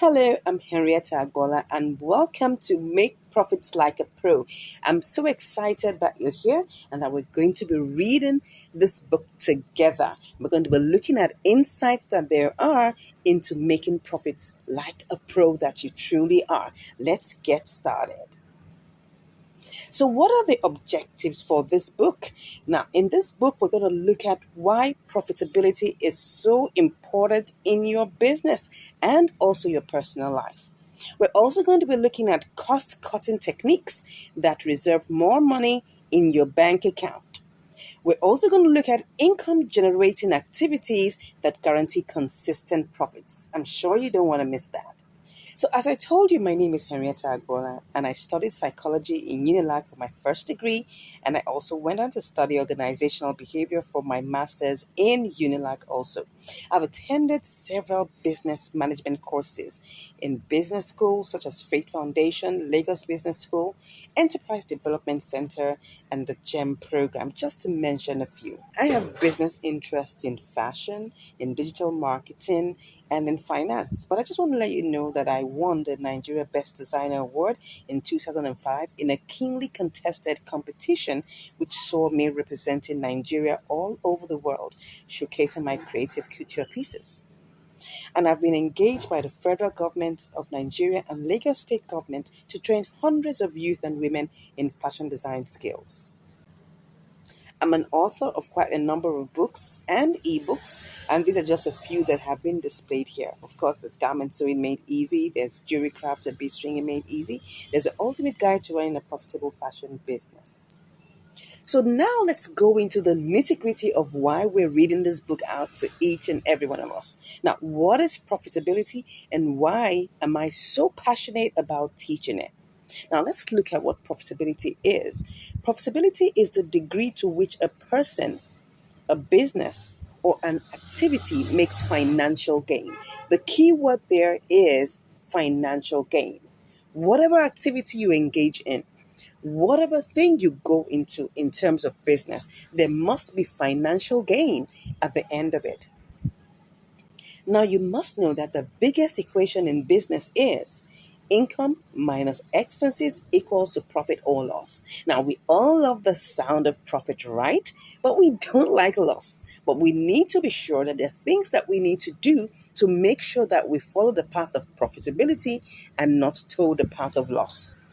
Hello, I'm Henrietta Agbola, and welcome to Make Profits Like a Pro. I'm so excited that you're here and that we're going to be reading this book together. We're going to be looking at insights that there are into making profits like a pro that you truly are. Let's get started. So, what are the objectives for this book? Now, in this book, we're going to look at why profitability is so important in your business and also your personal life. We're also going to be looking at cost cutting techniques that reserve more money in your bank account. We're also going to look at income generating activities that guarantee consistent profits. I'm sure you don't want to miss that. So, as I told you, my name is Henrietta Agbola, and I studied psychology in Unilag for my first degree, and I also went on to study organizational behavior for my master's in Unilag also. I've attended several business management courses in business schools such as Faith Foundation, Lagos Business School, Enterprise Development Center, and the GEM program, just to mention a few. I have business interests in fashion, in digital marketing, and in finance. But I just want to let you know that I won the Nigeria Best Designer Award in 2005 in a keenly contested competition, which saw me representing Nigeria all over the world, showcasing my creative couture pieces. And I've been engaged by the federal government of Nigeria and Lagos state government to train hundreds of youth and women in fashion design skills. I'm an author of quite a number of books and ebooks, and these are just a few that have been displayed here. Of course, there's Garment Sewing Made Easy, there's Jewelry Crafts and Bead Stringing Made Easy, there's the Ultimate Guide to Running a Profitable Fashion Business. So now let's go into the nitty gritty of why we're reading this book out to each and every one of us. Now, what is profitability and why am I so passionate about teaching it? Now, let's look at what profitability is. Profitability is the degree to which a person, a business, or an activity makes financial gain. The key word there is financial gain. Whatever activity you engage in, whatever thing you go into in terms of business, there must be financial gain at the end of it. Now, you must know that the biggest equation in business is income minus expenses equals to profit or loss. Now, we all love the sound of profit, right? But we don't like loss. But we need to be sure that there are things that we need to do to make sure that we follow the path of profitability and not toe the path of loss.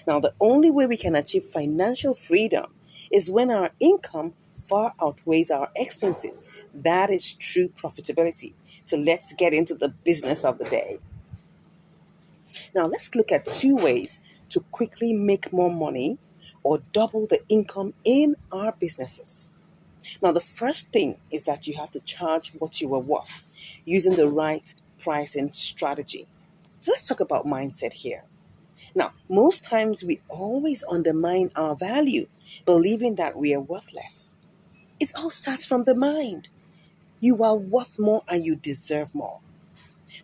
Now, the only way we can achieve financial freedom is when our income far outweighs our expenses. That is true profitability. So let's get into the business of the day. Now, let's look at two ways to quickly make more money or double the income in our businesses. Now, the first thing is that you have to charge what you are worth using the right pricing strategy. So let's talk about mindset here. Now, most times we always undermine our value, believing that we are worthless. It all starts from the mind. You are worth more and you deserve more.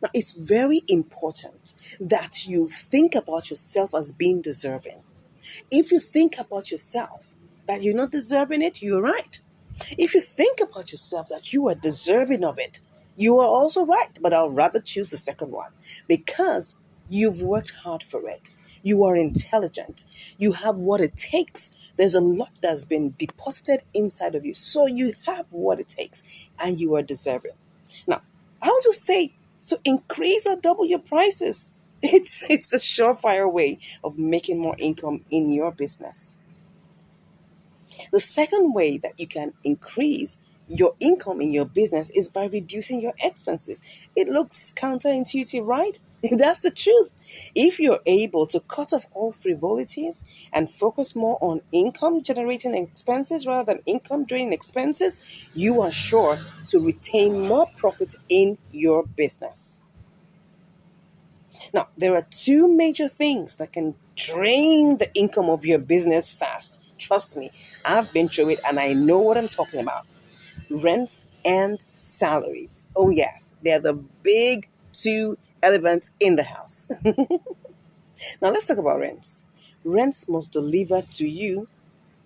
Now, it's very important that you think about yourself as being deserving. If you think about yourself that you're not deserving it, you're right. If you think about yourself that you are deserving of it, you are also right. But I'll rather choose the second one because you've worked hard for it. You are intelligent. You have what it takes. There's a lot that's been deposited inside of you. So you have what it takes and you are deserving. Now, I'll just say, so increase or double your prices. It's a surefire way of making more income in your business. The second way that you can increase your income in your business is by reducing your expenses. It looks counterintuitive, right? That's the truth. If you're able to cut off all frivolities and focus more on income generating expenses rather than income draining expenses, you are sure to retain more profit in your business. Now, there are two major things that can drain the income of your business fast. Trust me, I've been through it and I know what I'm talking about. Rents and salaries. Oh, yes, they're the big two elements in the house. Now, let's talk about rents. Rents must deliver to you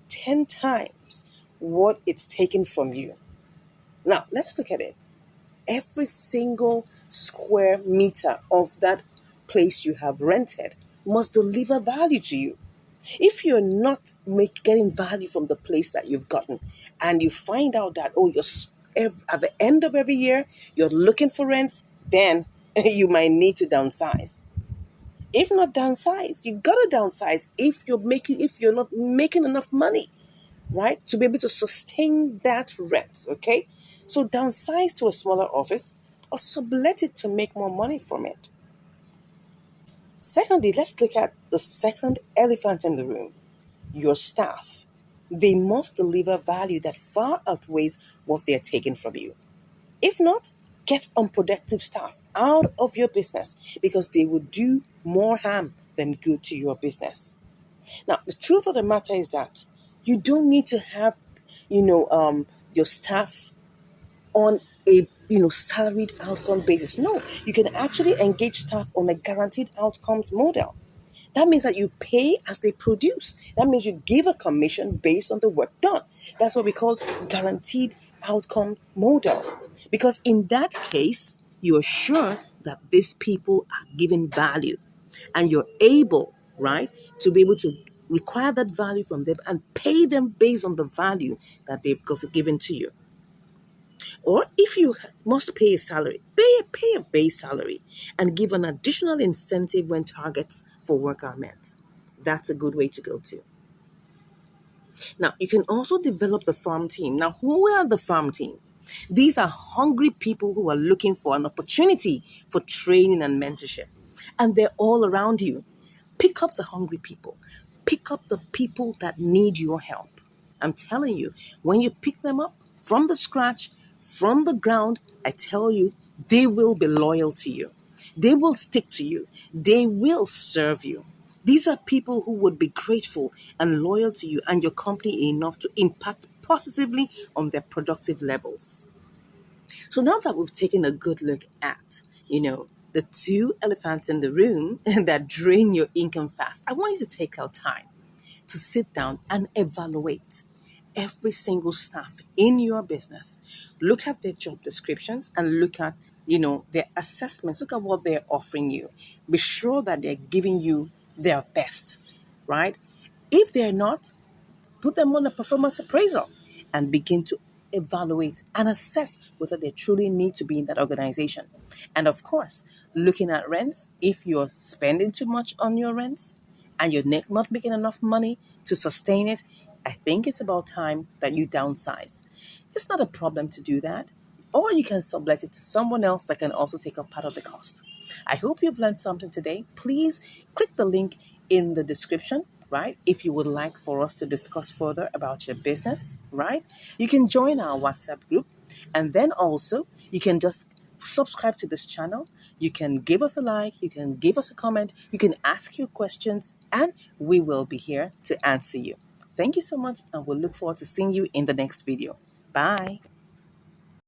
10 times what it's taken from you. Now, let's look at it. every single square meter of that place you have rented must deliver value to you. If you're not getting value from the place that you've gotten, and you find out that, oh, at the end of every year you're looking for rents, then you might need to downsize. If not downsize, you gotta downsize if you're not making enough money, right, to be able to sustain that rent. Okay, so downsize to a smaller office or sublet it to make more money from it. Secondly, let's look at the second elephant in the room: your staff. They must deliver value that far outweighs what they're taking from you. If not, get unproductive staff out of your business, because they will do more harm than good to your business. Now, the truth of the matter is that you don't need to have, your staff on a salaried outcome basis. No, you can actually engage staff on a guaranteed outcomes model. That means that you pay as they produce. That means you give a commission based on the work done. That's what we call guaranteed outcome model. Because in that case, you are sure that these people are giving value, and you're able, right, to be able to require that value from them and pay them based on the value that they've given to you. Or if you must pay a salary, pay a base salary and give an additional incentive when targets for work are met. That's a good way to go to. Now, you can also develop the farm team. Now, who are the farm team? These are hungry people who are looking for an opportunity for training and mentorship. And they're all around you. Pick up the hungry people. Pick up the people that need your help. I'm telling you, when you pick them up from the scratch, from the ground, I tell you, they will be loyal to you. They will stick to you. They will serve you. These are people who would be grateful and loyal to you and your company enough to impact positively on their productive levels. So now that we've taken a good look at, the two elephants in the room that drain your income fast, I want you to take our time to sit down and evaluate every single staff in your business. Look at their job descriptions and look at, their assessments. Look at what they're offering you. Be sure that they're giving you their best, right? If they're not, put them on a performance appraisal and begin to evaluate and assess whether they truly need to be in that organization. And of course, looking at rents, if you're spending too much on your rents and you're not making enough money to sustain it, I think it's about time that you downsize. It's not a problem to do that. Or you can sublet it to someone else that can also take up part of the cost. I hope you've learned something today. Please click the link in the description, right? If you would like for us to discuss further about your business, right? You can join our WhatsApp group, and then also you can just subscribe to this channel. You can give us a like, you can give us a comment, you can ask your questions, and we will be here to answer you. Thank you so much, and we'll look forward to seeing you in the next video. Bye.